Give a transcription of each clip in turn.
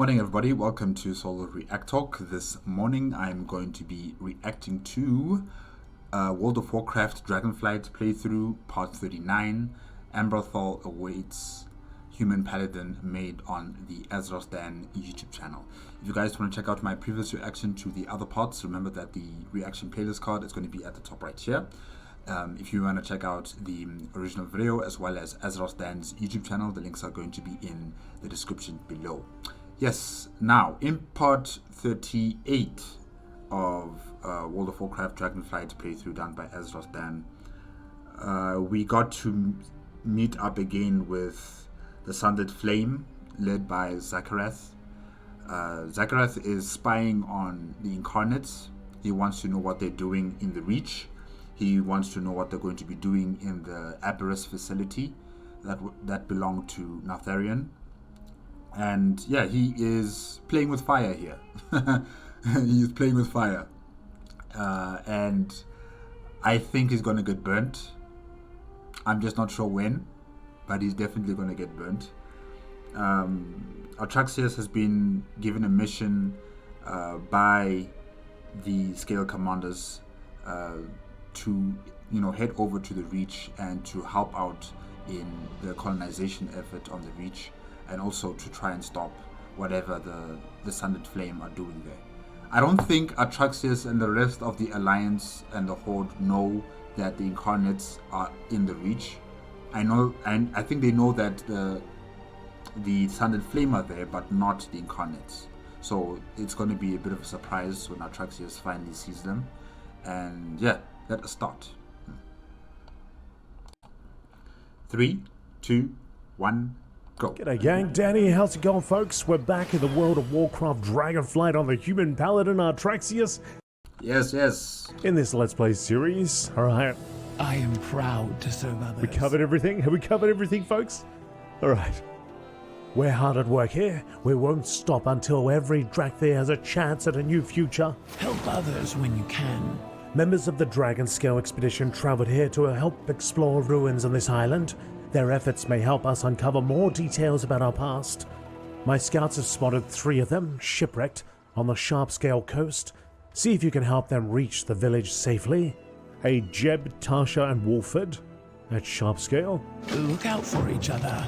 Morning everybody, welcome to Solo ReacTalk. This morning I'm going to be reacting to World of Warcraft Dragonflight playthrough part 39. Emberthal awaits human paladin made on the Azeroth YouTube channel. If you guys want to check out my previous reaction to the other parts, remember that the reaction playlist card is going to be at the top right here. If you want to check out the original video as well as Azeroth YouTube channel, the links are going to be in the description below. Yes, now in part 38 of World of Warcraft Dragonflight playthrough done by Azeroth we got to meet up again with the Sundered Flame led by Zakarath. Zakarath is spying on the Incarnates. He wants to know what they're doing in the Reach. He wants to know what they're going to be doing in the Aberrus facility that belonged to Natharian. And yeah, he is playing with fire here. He's playing with fire. And I think he's going to get burnt. I'm just not sure when, but he's definitely going to get burnt. Atraxius has been given a mission by the Scale Commanders to head over to the Reach and to help out in the colonization effort on the Reach, and also to try and stop whatever the Sundered Flame are doing there. I don't think Atraxius and the rest of the Alliance and the Horde know that the Incarnates are in the Reach. I know, and I think they know that the Sundered Flame are there, but not the Incarnates. So it's going to be a bit of a surprise when Atraxius finally sees them. And yeah, let us start. 3, 2, 1. Go. G'day gang, Danny, how's it going folks? We're back in the World of Warcraft Dragonflight on the human paladin Atraxius. Yes. In this Let's Play series, alright. I am proud to serve others. We covered everything? Have we covered everything folks? Alright. We're hard at work here. We won't stop until every Drakthir has a chance at a new future. Help others when you can. Members of the Dragon Scale expedition traveled here to help explore ruins on this island. Their efforts may help us uncover more details about our past. My scouts have spotted 3 of them, shipwrecked, on the Sharpscale coast. See if you can help them reach the village safely. Hey Jeb, Tasha and Wolford at Sharpscale. Look out for each other.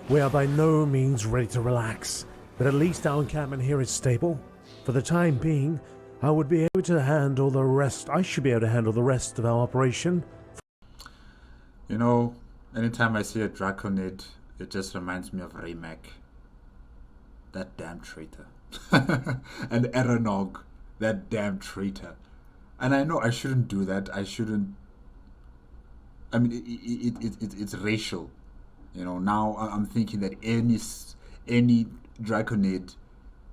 We are by no means ready to relax, but at least our encampment here is stable. For the time being, I should be able to handle the rest of our operation. You know, anytime I see a Draconid, it just reminds me of Raymak. That damn traitor. And Eranog, that damn traitor. And I know I shouldn't do that. I shouldn't. I mean, it's racial. You know, now I'm thinking that any Draconid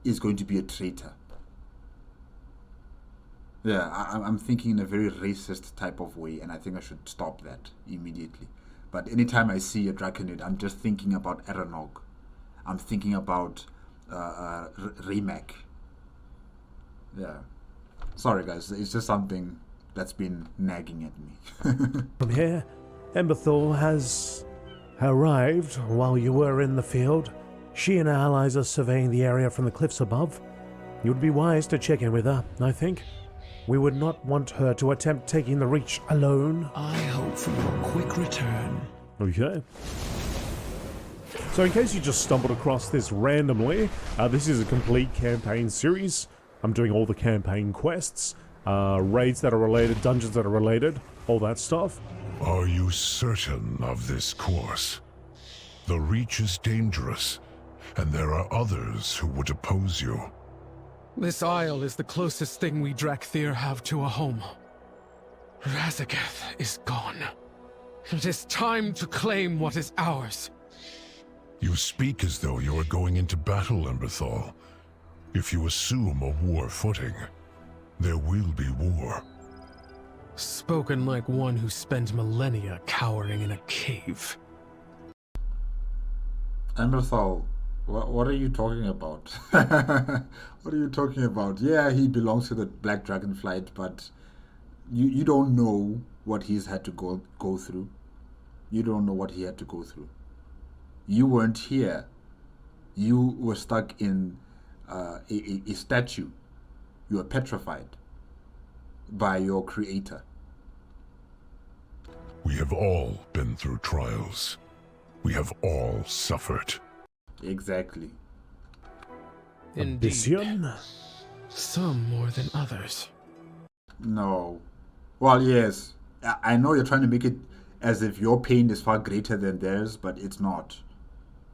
is going to be a traitor. Yeah, I'm thinking in a very racist type of way, and I think I should stop that immediately. But anytime I see a Draconid, I'm just thinking about Eranog. I'm thinking about Raymak. Yeah. Sorry guys, it's just something that's been nagging at me. From here, Emberthal has arrived while you were in the field. She and her allies are surveying the area from the cliffs above. You would be wise to check in with her, I think. We would not want her to attempt taking the Reach alone. I hope for your quick return. Okay. So in case you just stumbled across this randomly, this is a complete campaign series. I'm doing all the campaign quests, raids that are related, dungeons that are related, all that stuff. Are you certain of this course? The Reach is dangerous, and there are others who would oppose you. This isle is the closest thing we Drakthir have to a home. Razagath is gone. It is time to claim what is ours. You speak as though you are going into battle, Emberthal. If you assume a war footing, there will be war. Spoken like one who spent millennia cowering in a cave. Emberthal, what are you talking about? What are you talking about? Yeah, he belongs to the Black Dragonflight, but you don't know what he's had to go through. You don't know what he had to go through. You weren't here You were stuck in a statue. You were petrified by your creator. We have all been through trials. We have all suffered. Exactly. Indeed. Ambition? Some more than others. No. Well, yes. I know you're trying to make it as if your pain is far greater than theirs, but it's not.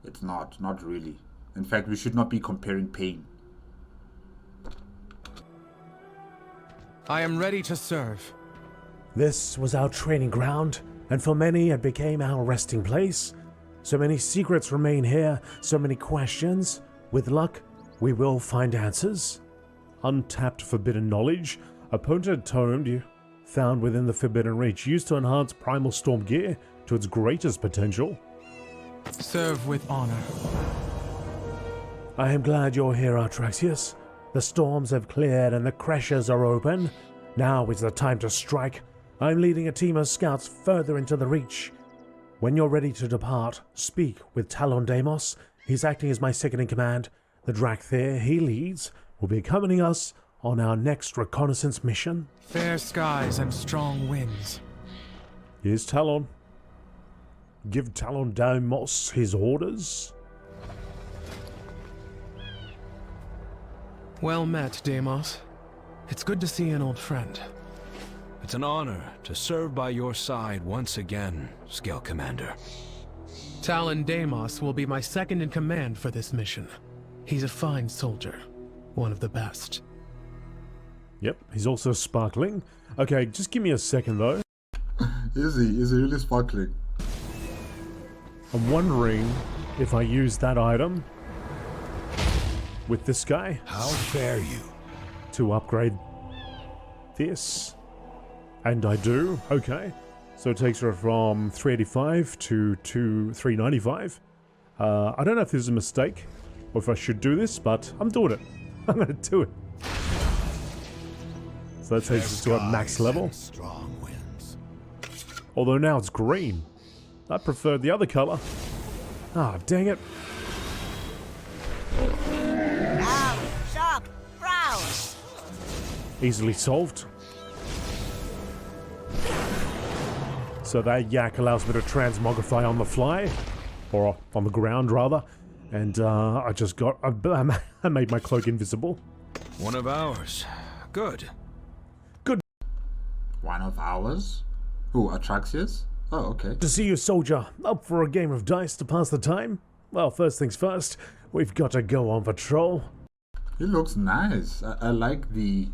It's not. Not really. In fact, we should not be comparing pain. I am ready to serve. This was our training ground, and for many it became our resting place. So many secrets remain here, so many questions. With luck, we will find answers. Untapped forbidden knowledge, a potent tome you found within the Forbidden Reach, used to enhance Primal Storm gear to its greatest potential. Serve with honor. I am glad you're here, Artraxius. The storms have cleared and the crashes are open. Now is the time to strike. I'm leading a team of scouts further into the Reach. When you're ready to depart, speak with Talon Deimos. He's acting as my second-in-command. The Drakthir he leads will be accompanying us on our next reconnaissance mission. Fair skies and strong winds. Here's Talon. Give Talon Deimos his orders. Well met, Deimos. It's good to see an old friend. It's an honor to serve by your side once again, Scale Commander. Talon Deimos will be my second-in-command for this mission. He's a fine soldier. One of the best. Yep, he's also sparkling. Okay, just give me a second though. Is he? Is he really sparkling? I'm wondering if I use that item with this guy How fare you? to upgrade this. And I do. Okay. So it takes her from 385 to 395. I don't know if this is a mistake or if I should do this, but I'm doing it. I'm going to do it. So that takes us to a max level. Strong winds. Although now it's green. I preferred the other color. Ah, dang it. Loud, sharp, proud. Easily solved. So that yak allows me to transmogrify on the fly, or on the ground rather, and I made my cloak invisible. One of ours. Good. One of ours? Who, Atraxius? Oh, okay. To see you, soldier. Up for a game of dice to pass the time? Well, first things first, we've got to go on patrol. It looks nice. I like the...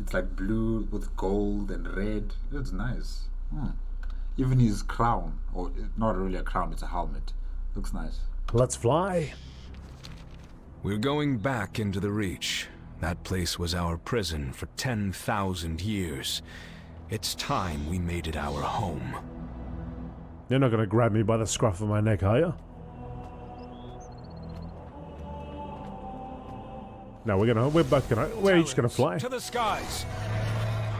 It's like blue with gold and red. It's nice. Even his crown, or not really a crown, it's a helmet. Looks nice. Let's fly. We're going back into the Reach. That place was our prison for 10,000 years. It's time we made it our home. You're not going to grab me by the scruff of my neck, are you? No, we're each gonna fly. To the skies.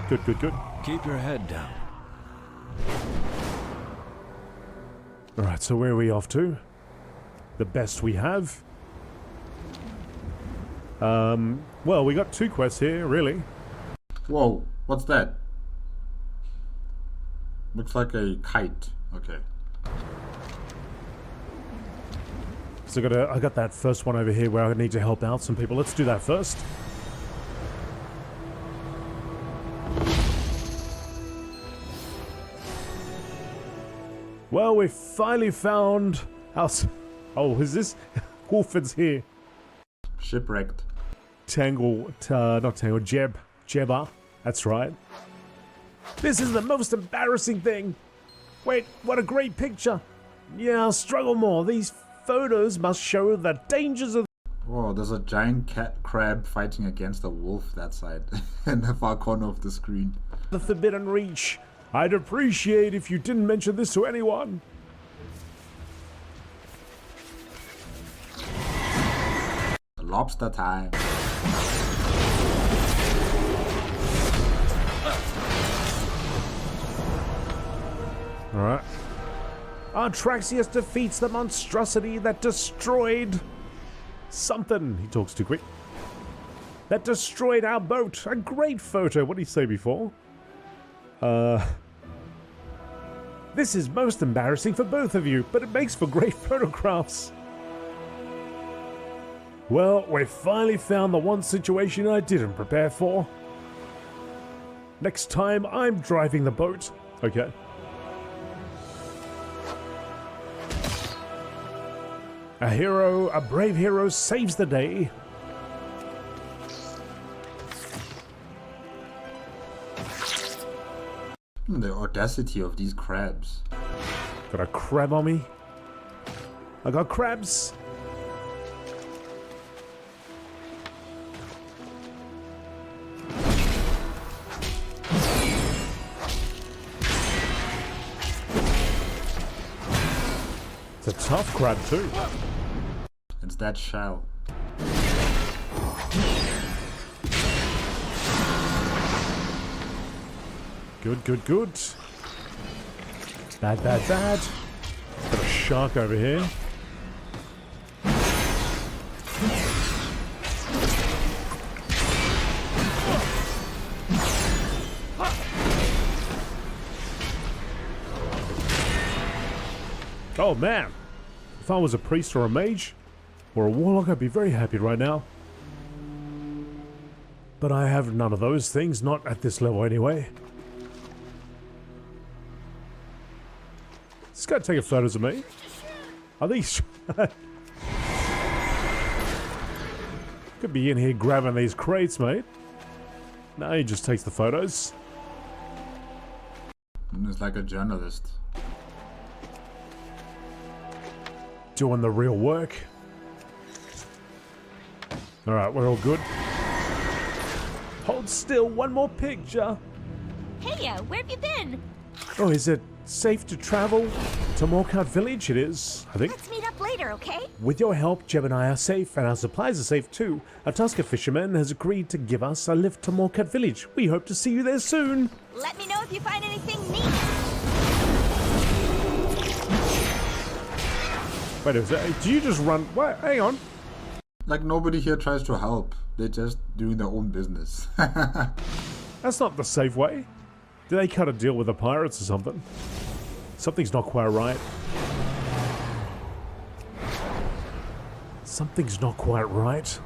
Good, good, good. Keep your head down. Alright, so where are we off to? The best we have? Well, we got two quests here, really. Whoa, what's that? Looks like a kite. Okay. So I got that first one over here where I need to help out some people. Let's do that first. Well, we finally found our... Oh, is this... Wolford's here. Shipwrecked. Not Tangle, Jebba. That's right. This is the most embarrassing thing. Wait, what a great picture. Yeah, I'll struggle more. These photos must show the dangers of... Whoa, there's a giant cat crab fighting against a wolf that side. In the far corner of the screen. the Forbidden Reach. I'd appreciate if you didn't mention this to anyone. Lobster time. Alright. Artraxius defeats the monstrosity that destroyed Something. He talks too quick. That destroyed our boat. A great photo. What did he say before? This is most embarrassing for both of you, but it makes for great photographs. Well, we finally found the one situation I didn't prepare for. Next time, I'm driving the boat. Okay. A brave hero saves the day. The audacity of these crabs. Got a crab on me. I got crabs. It's a tough crab too. It's that shell. Good, good, good. Bad, bad, bad. Got a shark over here. Oh man, if I was a priest or a mage or a warlock, I'd be very happy right now. But I have none of those things, not at this level anyway. This guy taking photos of me. Are these... Could be in here grabbing these crates, mate. No, he just takes the photos. It's like a journalist. Doing the real work. Alright, we're all good. Hold still, one more picture. Hey, where have you been? Oh, is it safe to travel to Morkart Village? It is, I think. Let's meet up later, okay? With your help, Jeb and I are safe, and our supplies are safe too. A Tusker fisherman has agreed to give us a lift to Morkart Village. We hope to see you there soon. Let me know if you find anything neat. Wait a second, do you just run? What? Hang on. Like nobody here tries to help. They're just doing their own business. That's not the safe way. Did they cut a deal with the pirates or something? Something's not quite right. Something's not quite right.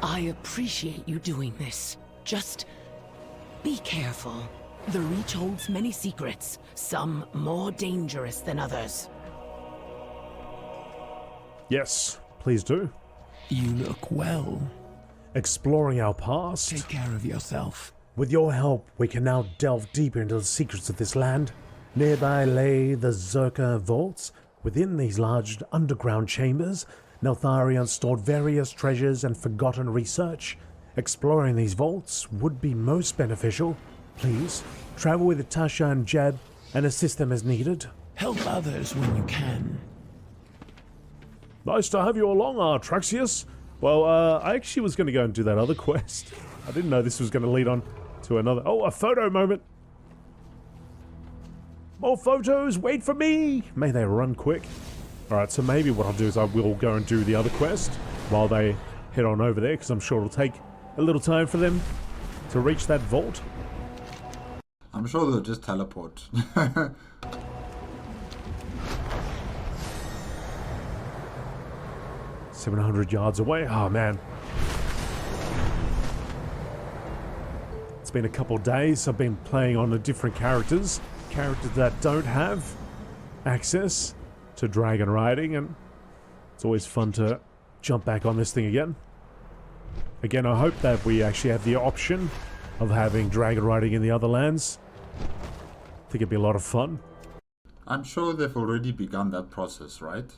I appreciate you doing this. Just be careful. The Reach holds many secrets, some more dangerous than others. Yes, please do. You look well. Exploring our past. Take care of yourself. With your help, we can now delve deeper into the secrets of this land. Nearby lay the Zerka vaults. Within these large underground chambers, Neltharion stored various treasures and forgotten research. Exploring these vaults would be most beneficial. Please, travel with Tasha and Jeb and assist them as needed. Help others when you can. Nice to have you along, Artraxius. Well, I actually was going to go and do that other quest. I didn't know this was going to lead on to another... Oh, a photo moment. More photos, wait for me. May they run quick. Alright, so maybe what I'll do is I will go and do the other quest while they head on over there, because I'm sure it'll take a little time for them to reach that vault. I'm sure they'll just teleport. 700 yards away. Oh man. It's been a couple days. I've been playing on the different characters that don't have access to dragon riding, and it's always fun to jump back on this thing again. Again, I hope that we actually have the option of having dragon riding in the other lands. I think it'd be a lot of fun. I'm sure they've already begun that process, right?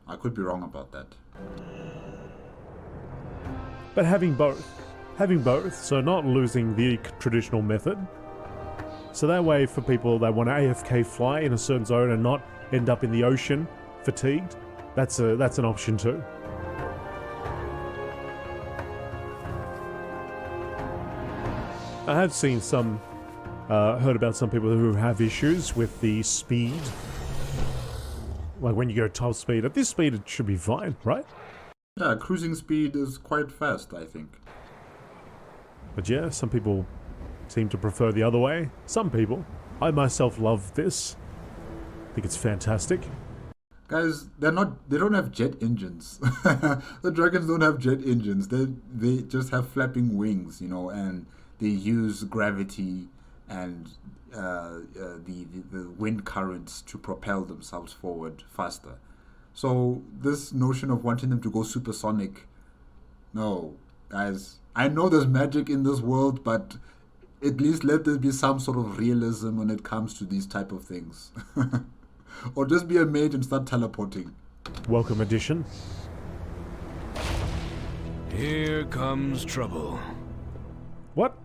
I could be wrong about that. But having both, so not losing the traditional method. So that way for people that want to AFK fly in a certain zone and not end up in the ocean fatigued, that's an option too. I have seen some Heard about some people who have issues with the speed. Like when you go top speed. At this speed it should be fine, right? Yeah, cruising speed is quite fast, I think. But yeah, some people seem to prefer the other way. Some people. I myself love this. I think it's fantastic. Guys, they don't have jet engines. The dragons don't have jet engines. They just have flapping wings, you know, and they use gravity and the wind currents to propel themselves forward faster. So this notion of wanting them to go supersonic, no, guys. I know there's magic in this world, but at least let there be some sort of realism when it comes to these type of things. Or just be a mage and start teleporting. Welcome edition. Here comes trouble. What?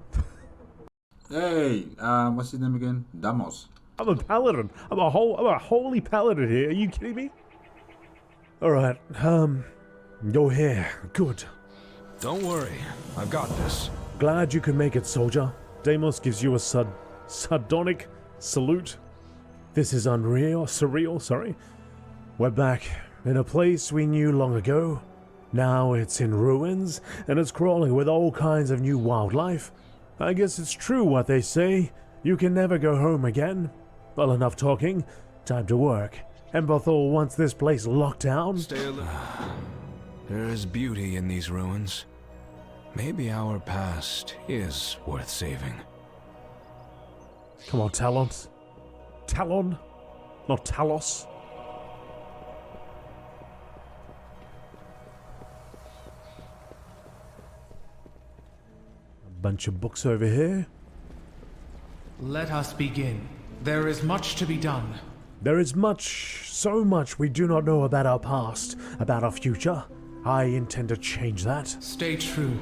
Hey, what's his name again? Damos. I'm a paladin. I'm a holy paladin here. Are you kidding me? Alright, you're here. Good. Don't worry, I've got this. Glad you can make it, soldier. Deimos gives you a sardonic salute. This is surreal, sorry. We're back in a place we knew long ago. Now it's in ruins, and it's crawling with all kinds of new wildlife. I guess it's true what they say. You can never go home again. Well, enough talking. Time to work. Emberthal wants this place locked down. Stay alert. There is beauty in these ruins. Maybe our past is worth saving. Come on, Talons. Talon, not Talos. A bunch of books over here. Let us begin. There is much to be done. There is much, so much we do not know about our past, about our future. I intend to change that. Stay true.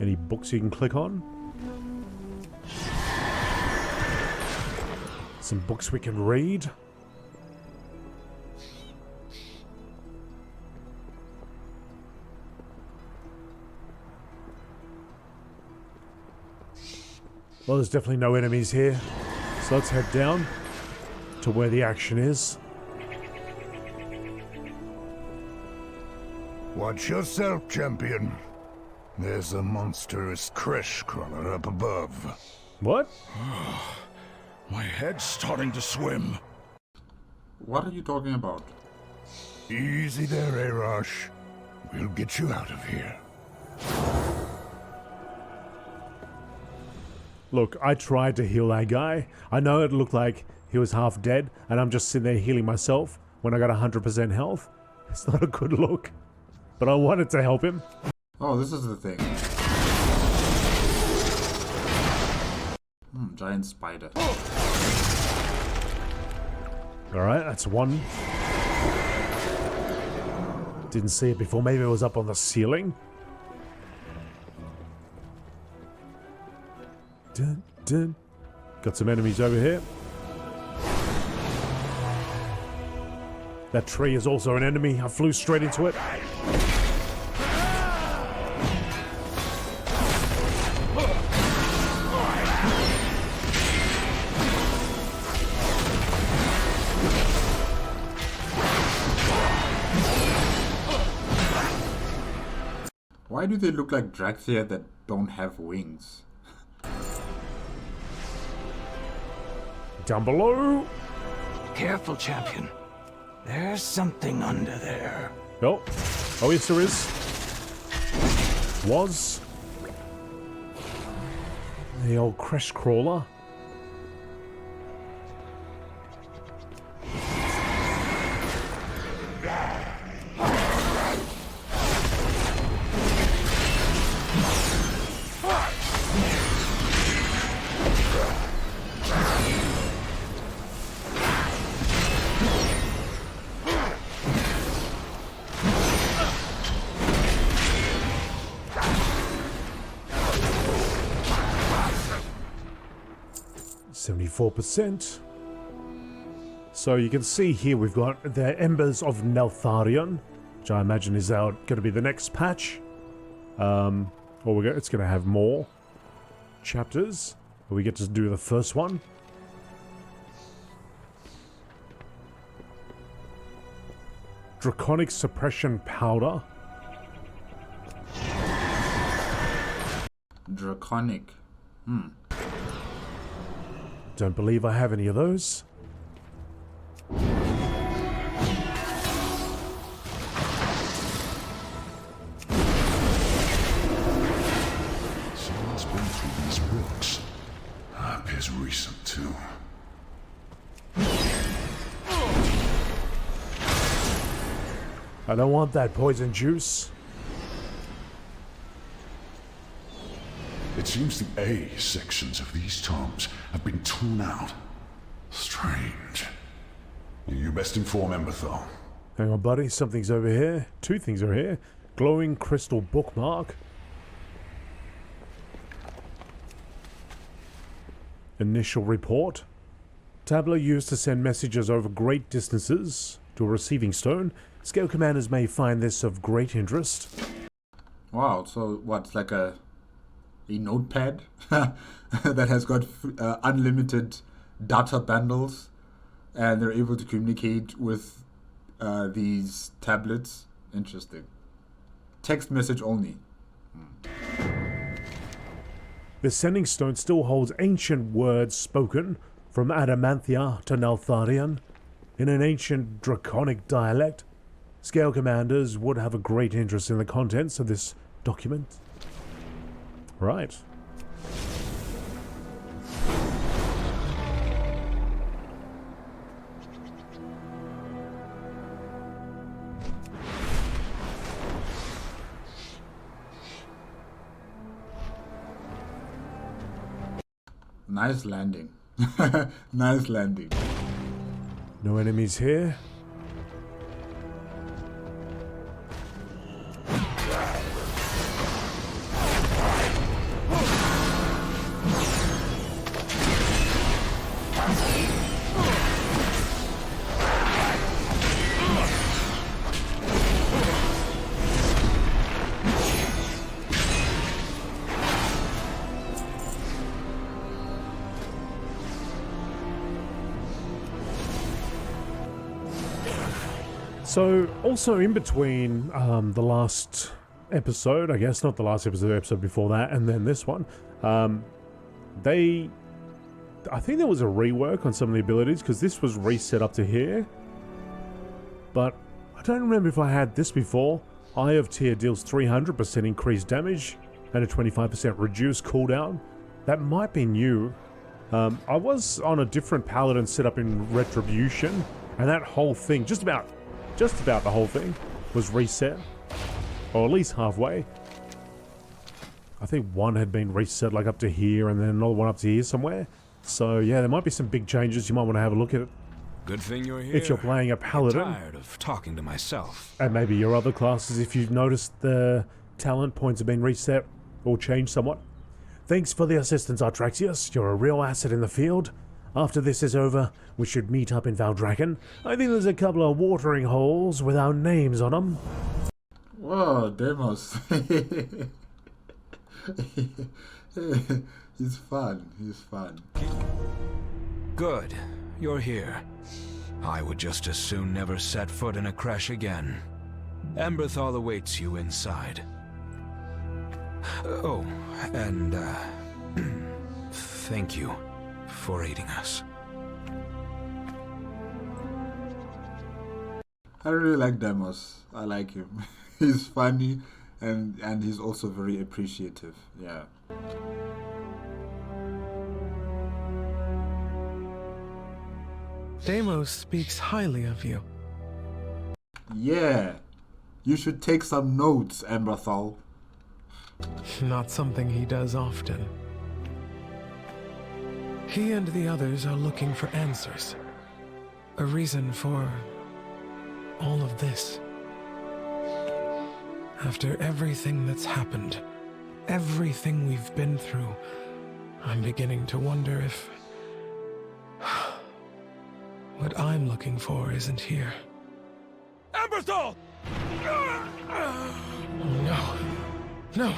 Any books you can click on? Some books we can read. Well, there's definitely no enemies here. So let's head down to where the action is. Watch yourself, champion. There's a monstrous crash crawler up above. What? My head's starting to swim. What are you talking about? Easy there, Arash. We'll get you out of here. Look, I tried to heal that guy. I know it looked like he was half dead, and I'm just sitting there healing myself when I got 100% health. It's not a good look. But I wanted to help him. Oh, this is the thing. Giant spider. Alright, that's one. Didn't see it before. Maybe it was up on the ceiling. Dun, dun. Got some enemies over here. That tree is also an enemy. I flew straight into it. Why do they look like Draxia that don't have wings? Down below. Careful, champion. There's something under there. Oh. Oh, yes, there is. Was. The old crash crawler. %. So you can see here we've got the Embers of Neltharion, which I imagine is going to be the next patch. Or it's going to have more. chapters. We get to do the first one. Draconic suppression powder. Draconic. Don't believe I have any of those. Someone's been through these books. Appears recent too. I don't want that poison juice. It seems the A sections of these tomes have been torn out. Strange. You best inform Emberthal. Hang on, buddy. Something's over here. Two things are here. Glowing crystal bookmark. Initial report. Tablet used to send messages over great distances to a receiving stone. Scale commanders may find this of great interest. Wow, so what's like a notepad that has got unlimited data bundles, and they're able to communicate with these tablets. Interesting. Text message only. The sending stone still holds ancient words spoken from Adamanthia to Neltharion in an ancient draconic dialect. Scale commanders would have a great interest in the contents of this document. Right. Nice landing. Nice landing. No enemies here. So, also in between the last episode, I guess, not the last episode, the episode before that, and then this one, I think there was a rework on some of the abilities, because this was reset up to here. But I don't remember if I had this before. Eye of Tyr deals 300% increased damage and a 25% reduced cooldown. That might be new. I was on a different paladin set up in Retribution, and that whole thing, just about the whole thing, was reset. Or at least halfway. I think one had been reset like up to here, and then another one up to here somewhere. So yeah, there might be some big changes. You might want to have a look at it. Good thing you're here. If you're playing a paladin. I'm tired of talking to myself. And maybe your other classes, if you've noticed the talent points have been reset or changed somewhat. Thanks for the assistance, Artraxius. You're a real asset in the field. After this is over, we should meet up in Valdragon. I think there's a couple of watering holes with our names on them. Whoa, Demos. He's fun. He's fun. Good. You're here. I would just as soon never set foot in a crash again. Emberthal awaits you inside. Oh, and, thank you for aiding us. I really like Demos. I like him. He's funny, and he's also very appreciative. Yeah. Deimos speaks highly of you. Yeah. You should take some notes, Emberthal. Not something he does often. He and the others are looking for answers. A reason for all of this. After everything that's happened, everything we've been through, I'm beginning to wonder if what I'm looking for isn't here. Emberthal! No. No.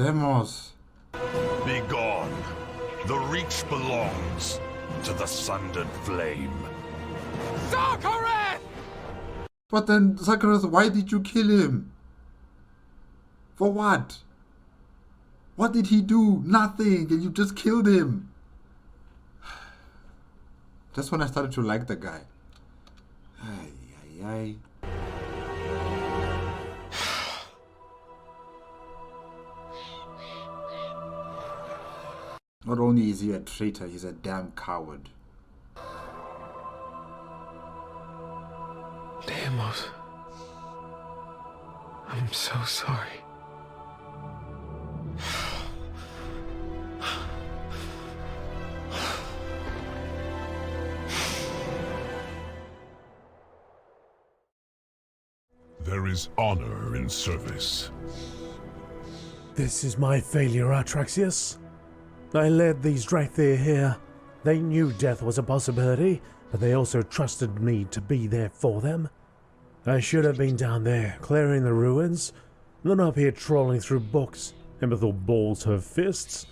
Demos. Be gone. The Reach belongs to the Sundered Flame. Sarkareth! But then, Sakhareth, why did you kill him? For what? What did he do? Nothing, and you just killed him. Just when I started to like the guy. Ay, ay, ay. Not only is he a traitor, he's a damn coward. Deimos. I'm so sorry. There is honor in service. This is my failure, Atraxius. I led these Drakthir here. They knew death was a possibility, but they also trusted me to be there for them. I should have been down there, clearing the ruins, not up here trolling through books. Emberthal balls her fists.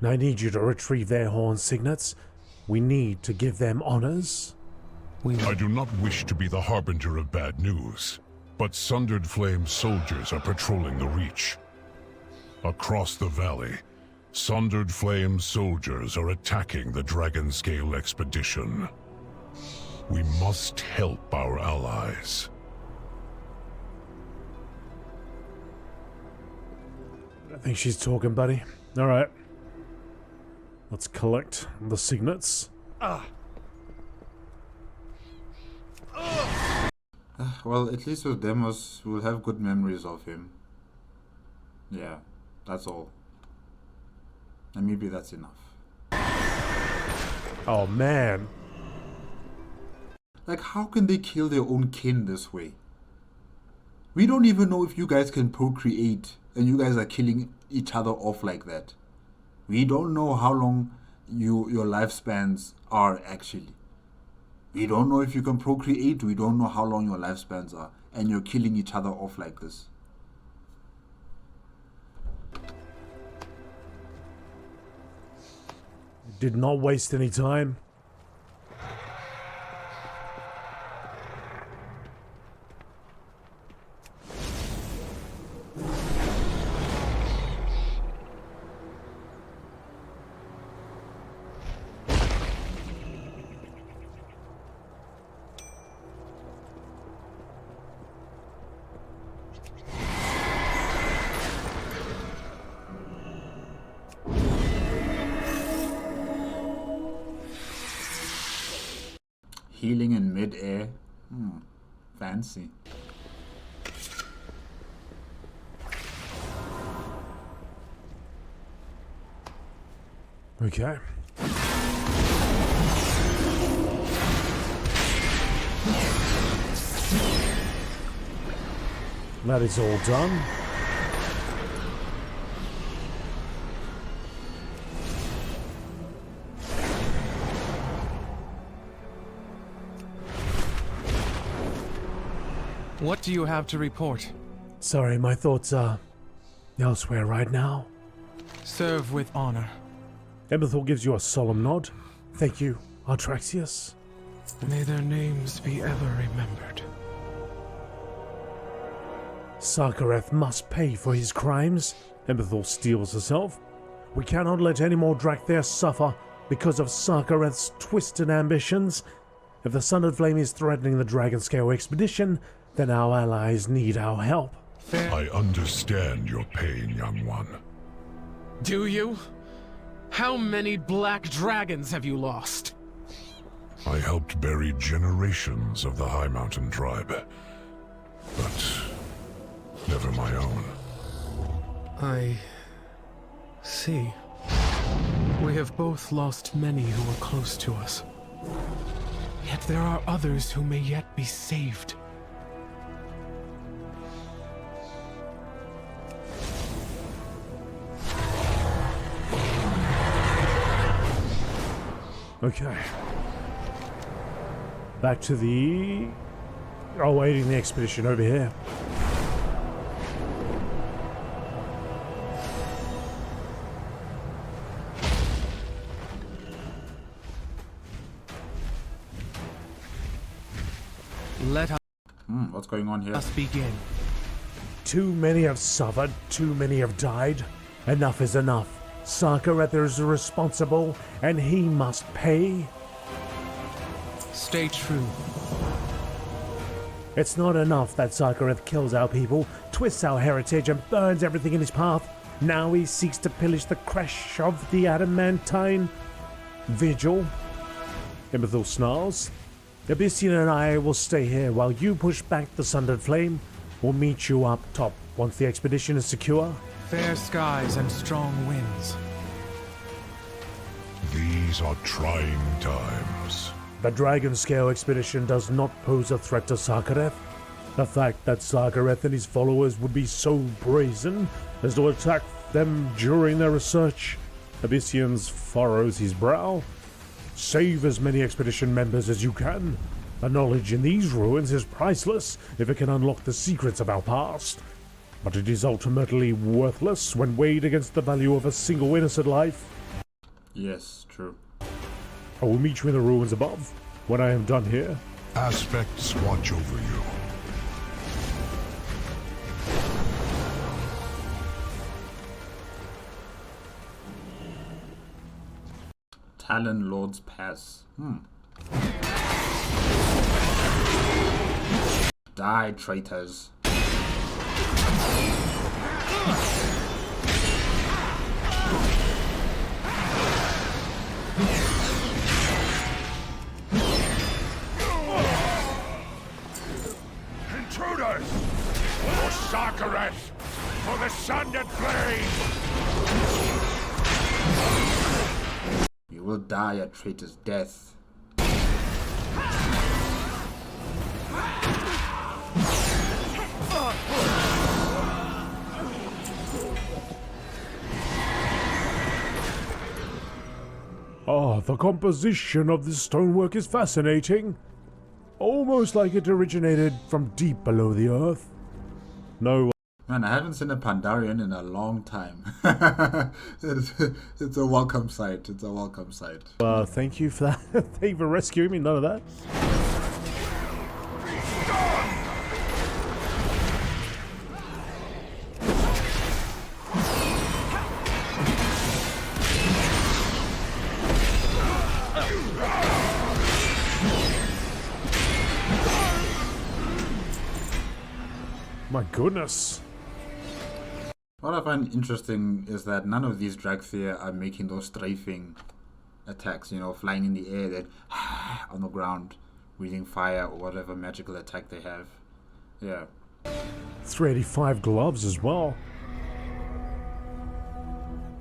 I need you to retrieve their horn signets. We need to give them honors. I do not wish to be the harbinger of bad news, but Sundered Flame soldiers are patrolling the Reach. Across the valley, Sundered Flame soldiers are attacking the Dragonscale expedition. We must help our allies. I think she's talking, buddy. Alright. Let's collect the signets. Well, at least with Demos, we'll have good memories of him. Yeah, that's all. And maybe that's enough. Oh, man. Like, how can they kill their own kin this way? We don't even know if you guys can procreate, and you guys are killing each other off like that. We don't know how long your lifespans are actually. We don't know if you can procreate, we don't know how long your lifespans are, and you're killing each other off like this. Did not waste any time. Healing in mid-air. Fancy. Okay. That is all done. What do you have to report? Sorry, my thoughts are elsewhere right now. Serve with honor. Emberthal gives you a solemn nod. Thank you, Atraxius. May their names be ever remembered. Sarkareth must pay for his crimes. Emberthal steels herself. We cannot let any more Drakthir suffer because of Sarkareth's twisted ambitions. If the Sundered Flame is threatening the Dragonscale expedition, then our allies need our help. Fair. I understand your pain, young one. Do you? How many black dragons have you lost? I helped bury generations of the High Mountain tribe, but never my own. I see. We have both lost many who were close to us. Yet there are others who may yet be saved. Okay. Back to the... awaiting the expedition over here. What's going on here? Let's begin. Too many have suffered, too many have died. Enough is enough. Sarkareth is responsible, and he must pay. Stay true. It's not enough that Sarkareth kills our people, twists our heritage, and burns everything in his path. Now he seeks to pillage the crash of the adamantine vigil. Emberthal snarls. Abyssian and I will stay here while you push back the Sundered Flame. We'll meet you up top once the expedition is secure. Fair skies and strong winds. These are trying times. The Dragonscale expedition does not pose a threat to Sarkareth. The fact that Sarkareth and his followers would be so brazen as to attack them during their research. Abyssian furrows his brow. Save as many expedition members as you can. The knowledge in these ruins is priceless if it can unlock the secrets of our past. But it is ultimately worthless when weighed against the value of a single innocent life. Yes, true. I will meet you in the ruins above when I am done here. Aspects watch over you. Talon Lord's Pass. Die, traitors. Intruders! For Sarkareth! For the Sundered Flame! You will die a traitor's death. Ah, the composition of this stonework is fascinating. Almost like it originated from deep below the earth. No. Man, I haven't seen a Pandarian in a long time. It's a welcome sight. It's a welcome sight. Thank you for that. Thank you for rescuing me. None of that. My goodness. What I find interesting is that none of these Dragthyr are making those strafing attacks, you know, flying in the air, then on the ground, breathing fire or whatever magical attack they have. Yeah. 385 gloves as well.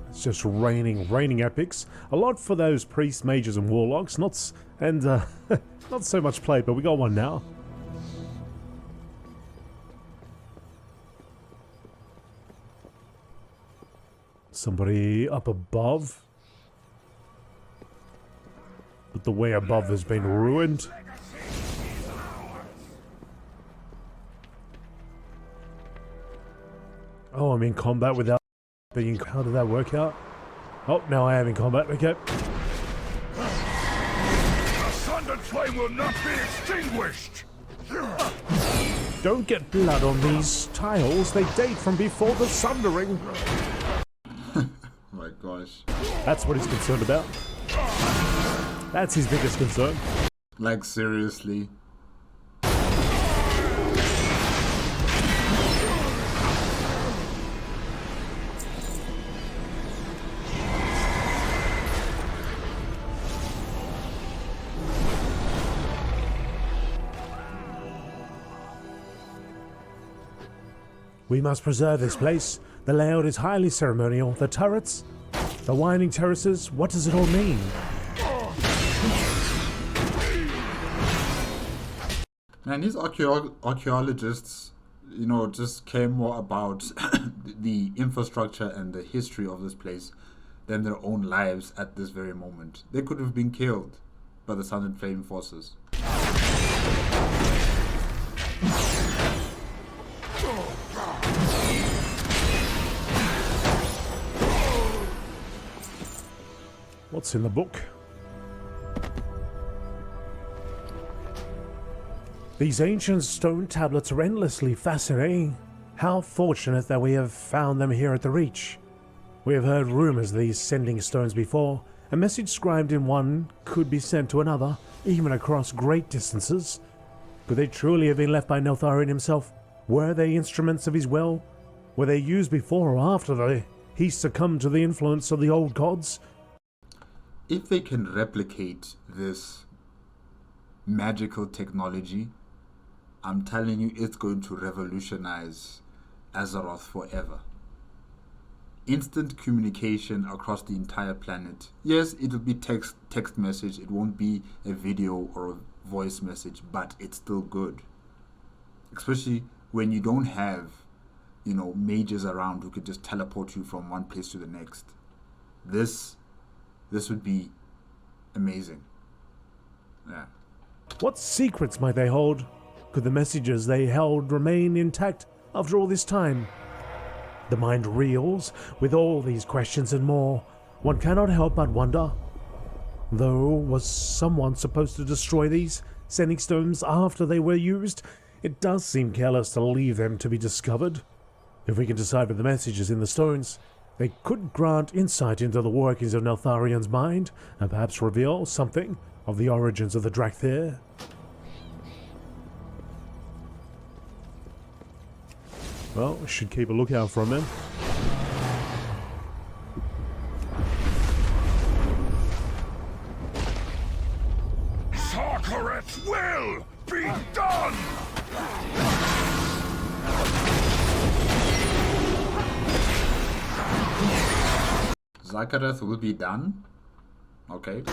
It's just raining epics. A lot for those priests, mages, and warlocks. Not so much play, but we got one now. Somebody up above. But the way above has been ruined. Oh, I'm in combat without being... How did that work out? Oh, now I am in combat. Okay. The Sundered Flame will not be extinguished! Don't get blood on these tiles. They date from before the sundering. Oh my gosh. That's what he's concerned about. That's his biggest concern. Like, seriously. We must preserve this place. The layout is highly ceremonial. The turrets, the winding terraces, what does it all mean? Man, these archaeologists, you know, just care more about the infrastructure and the history of this place than their own lives at this very moment. They could have been killed by the Sundered Flame forces. What's in the book? These ancient stone tablets are endlessly fascinating. How fortunate that we have found them here at the Reach. We have heard rumors of these sending stones before. A message scribed in one could be sent to another, even across great distances. Could they truly have been left by Neltharion himself? Were they instruments of his will? Were they used before or after he succumbed to the influence of the old gods? If they can replicate this magical technology, I'm telling you, it's going to revolutionize Azeroth forever. Instant communication across the entire planet. Yes, it'll be text message. It won't be a video or a voice message, but it's still good. Especially when you don't have, mages around who could just teleport you from one place to the next. This would be amazing. Yeah. What secrets might they hold? Could the messages they held remain intact after all this time? The mind reels with all these questions and more. One cannot help but wonder. Though, was someone supposed to destroy these sending stones after they were used? It does seem careless to leave them to be discovered. If we can decipher the messages in the stones, they could grant insight into the workings of Neltharion's mind, and perhaps reveal something of the origins of the Drakthir. Well, we should keep a lookout for them. Sarkareth's will be done! Sarkareth will be done? Okay.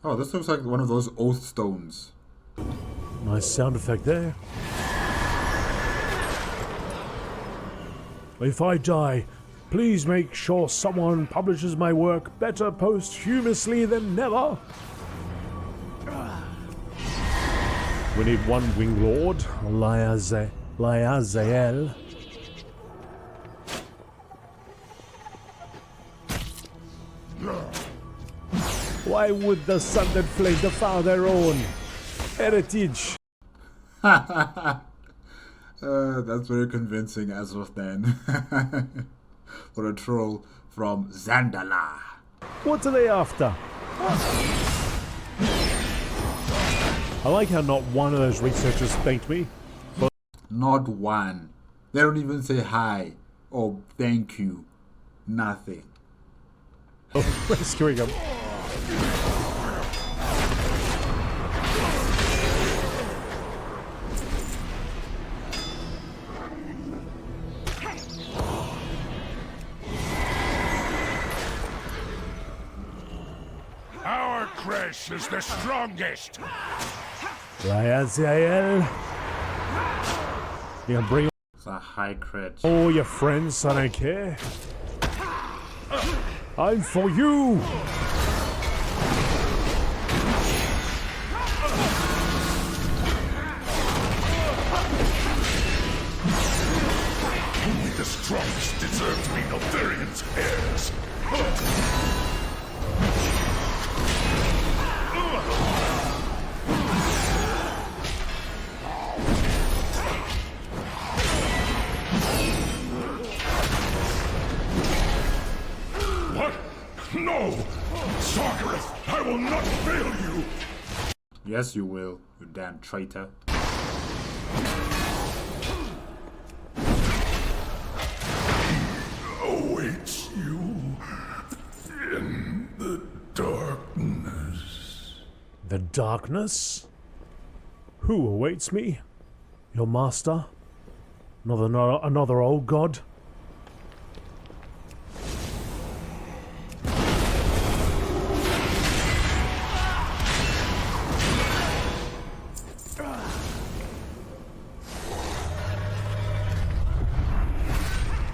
Oh, this looks like one of those oath stones. Nice sound effect there. If I die, please make sure someone publishes my work better posthumously than never. We need one Wing Lord, Layazael. Why would the Sundered Flame devour their own heritage? That's very convincing, Azeroth then. For a troll from Zandala. What are they after? I like how not one of those researchers thanked me. But not one. They don't even say hi or thank you. Nothing. Rescuing them. Our Kresh is the strongest! Layazael. You can bring It's a high crit. all your friends, I don't care. I'm for you! Only the strongest deserve to be Neltharion's heirs. What? No! Sarkareth, I will not fail you! Yes, you will, you damn traitor. Awaits you in the darkness. The darkness? Who awaits me? Your master? Another old god?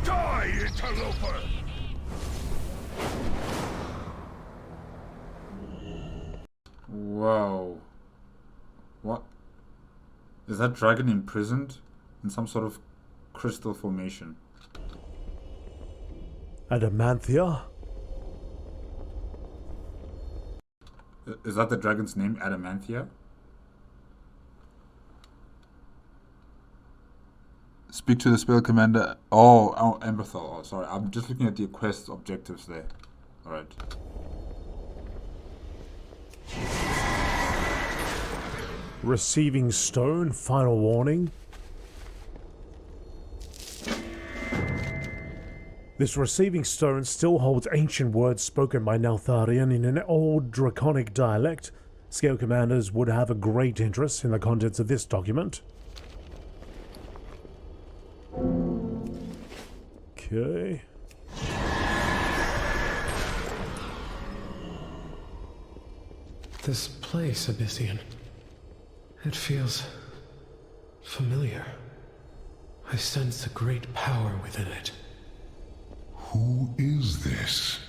Die, interloper! Whoa. What? Is that dragon imprisoned in some sort of crystal formation? Adamanthia? Is that the dragon's name, Adamanthia? Speak to the spell commander. Oh, Emberthal. Oh, sorry. I'm just looking at the quest objectives there. Alright. Receiving stone, final warning. This receiving stone still holds ancient words spoken by Neltharion in an old draconic dialect. Scale commanders would have a great interest in the contents of this document. Okay. This place, Abyssian. It feels familiar. I sense a great power within it. Who is this?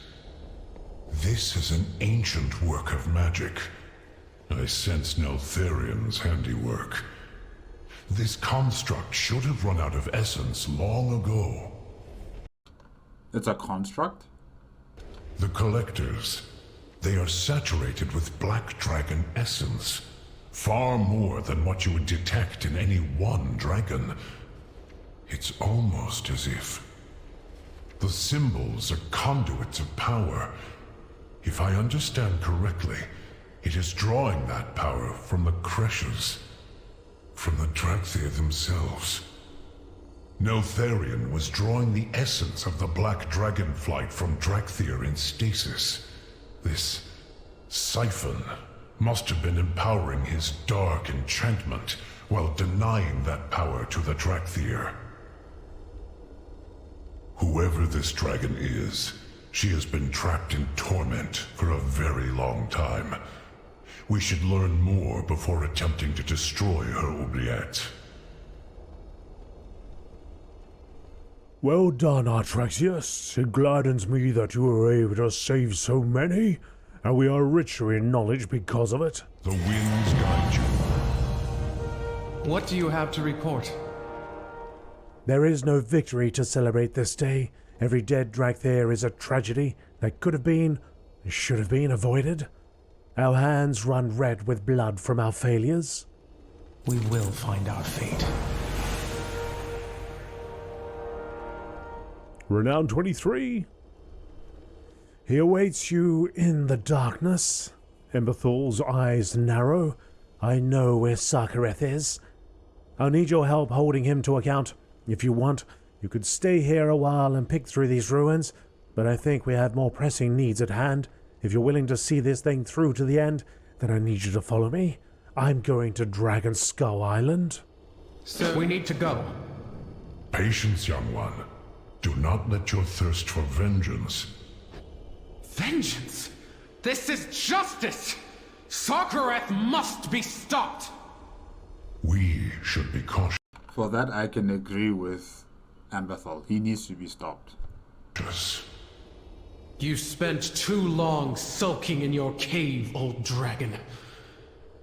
This is an ancient work of magic. I sense Neltharion's handiwork. This construct should have run out of essence long ago. It's a construct? The collectors. They are saturated with black dragon essence. Far more than what you would detect in any one dragon. It's almost as if the symbols are conduits of power. If I understand correctly, it is drawing that power from the Creshes, from the Dracthir themselves. Neltharion was drawing the essence of the black Dragonflight from Dracthir in stasis. This siphon must have been empowering his dark enchantment while denying that power to the Dracthir. Whoever this dragon is, she has been trapped in torment for a very long time. We should learn more before attempting to destroy her oubliette. Well done, Artraxius. It gladdens me that you were able to save so many, and we are richer in knowledge because of it. The winds guide you. What do you have to report? There is no victory to celebrate this day. Every dead Dracthir is a tragedy that could have been, should have been avoided. Our hands run red with blood from our failures. We will find our fate. Renown 23. He awaits you in the darkness. Emberthal's eyes narrow. I know where Sarkareth is. I'll need your help holding him to account. If you want, you could stay here a while and pick through these ruins, but I think we have more pressing needs at hand. If you're willing to see this thing through to the end, then I need you to follow me. I'm going to Dragon Skull Island. So we need to go. Patience, young one. Do not let your thirst for vengeance. Vengeance? This is justice! Sarkareth must be stopped! We should be cautious. For that, I can agree with Emberthal. He needs to be stopped. You spent too long sulking in your cave, old dragon.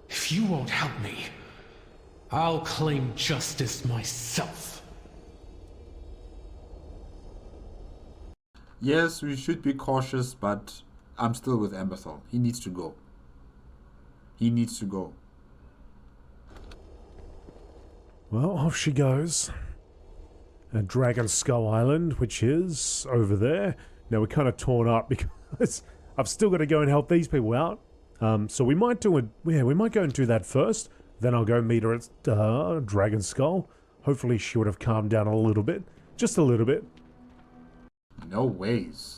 If you won't help me, I'll claim justice myself. Yes, we should be cautious, but I'm still with Emberthal. He needs to go. He needs to go. Well, off she goes. At Dragon Skull Island, which is over there. Now we're kind of torn up because I've still got to go and help these people out. So we might do we might go and do that first. Then I'll go meet her at Dragon Skull. Hopefully she would have calmed down a little bit, just a little bit. No ways.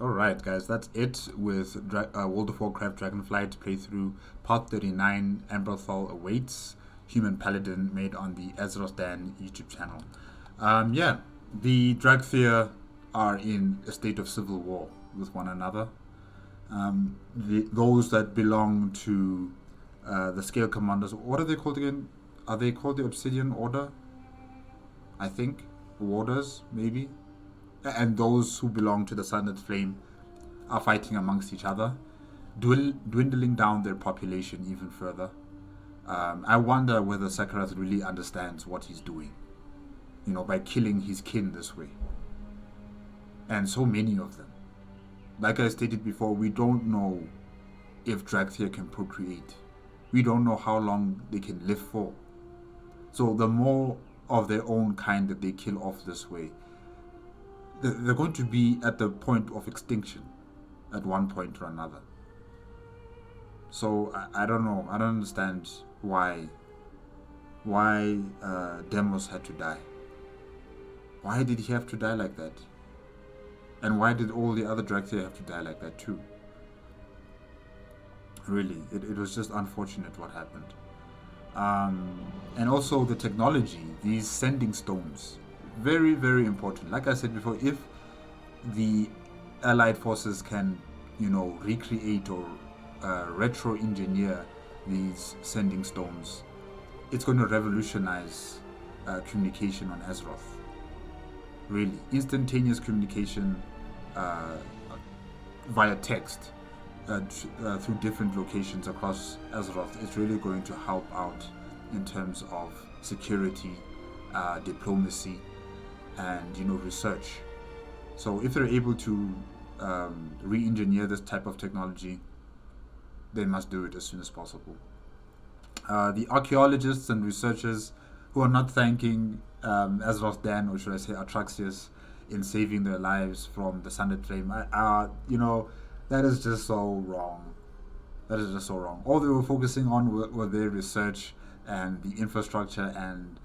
Alright guys, that's it with World of Warcraft Dragonflight playthrough part 39. Emberthal awaits, human paladin, made on the Azeroth Dan YouTube channel. Yeah, the Dracthir are in a state of civil war with one another. Those that belong to the Scale Commanders. What are they called again? Are they called the Obsidian Order? I think. Warders, maybe. And those who belong to the Sundered Flame are fighting amongst each other, dwindling down their population even further. I wonder whether Sakarath really understands what he's doing, by killing his kin this way. And so many of them. Like I stated before, we don't know if Dragthir can procreate. We don't know how long they can live for. So the more of their own kind that they kill off this way, they're going to be at the point of extinction at one point or another. So I don't know. I don't understand why Demos had to die. Why did he have to die like that? And why did all the other Dragthir have to die like that too? Really, it was just unfortunate what happened. And also the technology, these sending stones, very, very important. Like I said before, if the Allied forces can, recreate or retro-engineer these sending stones, it's going to revolutionize communication on Azeroth. Really, instantaneous communication via text through different locations across Azeroth is really going to help out in terms of security, diplomacy, and research. So if they're able to re-engineer this type of technology, they must do it as soon as possible. The archaeologists and researchers who are not thanking Azeroth Dan, or should I say Atraxius, in saving their lives from the Sundered Flame, that is just so wrong. That is just so wrong. All they were focusing on were their research and the infrastructure and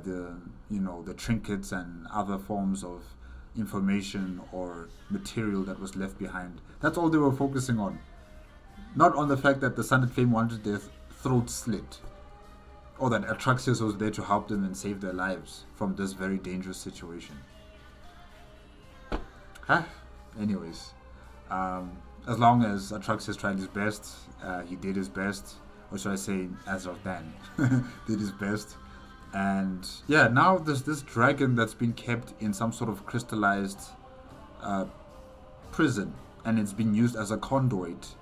the trinkets and other forms of information or material that was left behind. That's all they were focusing on. Not on the fact that the Sundered Flame wanted their throat slit, or that Atraxius was there to help them and save their lives from this very dangerous situation. Anyways, as long as Atraxius tried his best, he did his best, or should I say Azeroth Dan did his best. And yeah, now there's this dragon that's been kept in some sort of crystallized prison, and it's been used as a conduit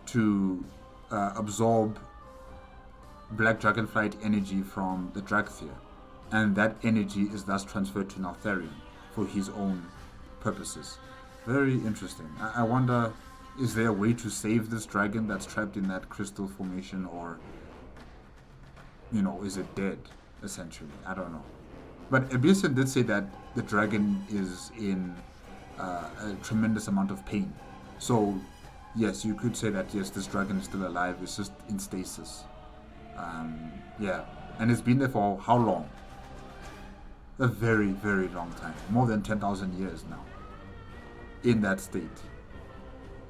to absorb black Dragonflight energy from the Dragthir, and that energy is thus transferred to Neltharion for his own purposes. Very interesting. I wonder, is there a way to save this dragon that's trapped in that crystal formation, or is it dead, essentially? I don't know. But Abyssian did say that the dragon is in a tremendous amount of pain. So yes, you could say that yes, this dragon is still alive, it's just in stasis. And it's been there for how long? A very, very long time. More than 10,000 years now. In that state.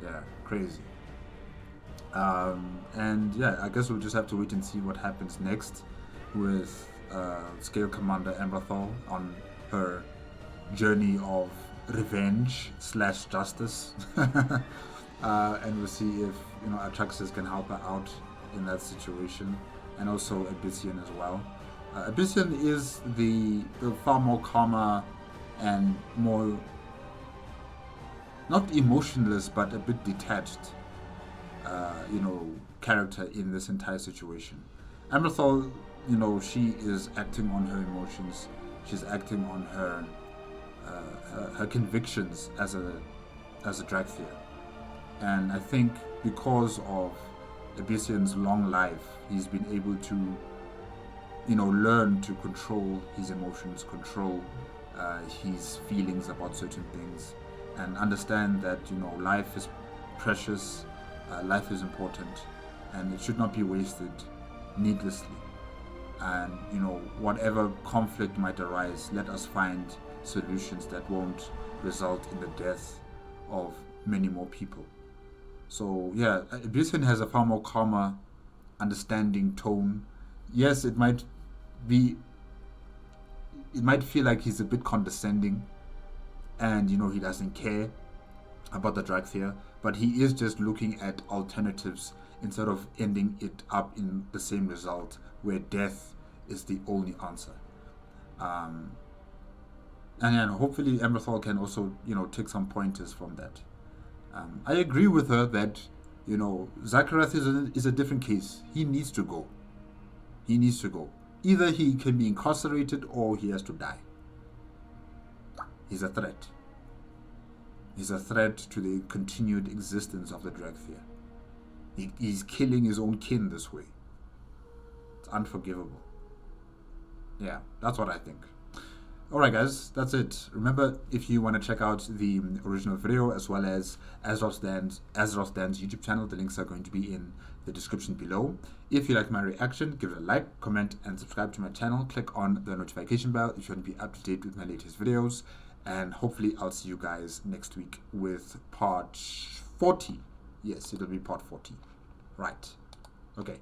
Yeah, crazy. And yeah, I guess we'll just have to wait and see what happens next with Scale Commander Emberthal on her journey of revenge / justice. And we'll see if Atraxis can help her out in that situation, and also Abyssian as well. Abyssian is the far more calmer and more, not emotionless, but a bit detached, character in this entire situation. Emberthal, she is acting on her emotions. She's acting on her convictions as a Dragthir, and I think because of Abyssian's long life, he's been able to, learn to control his emotions, control his feelings about certain things, and understand that, life is precious, life is important, and it should not be wasted needlessly. And, whatever conflict might arise, let us find solutions that won't result in the death of many more people. So yeah, Abyssian has a far more calmer, understanding tone. Yes, it might feel like he's a bit condescending, and he doesn't care. about the Dragthea, but he is just looking at alternatives instead of ending it up in the same result where death is the only answer. And then hopefully Emberthal can also, take some pointers from that. I agree with her that, Zacharath is a different case. He needs to go. He needs to go. Either he can be incarcerated or he has to die. He's a threat. He's a threat to the continued existence of the Dragthea. He's killing his own kin this way. It's unforgivable. Yeah, that's what I think. Alright guys, that's it. Remember, if you want to check out the original video as well as Azeroth Dan's YouTube channel, the links are going to be in the description below. If you like my reaction, give it a like, comment, and subscribe to my channel. Click on the notification bell if you want to be up to date with my latest videos. And hopefully I'll see you guys next week with part 40. Yes, it'll be part 40. Right. Okay.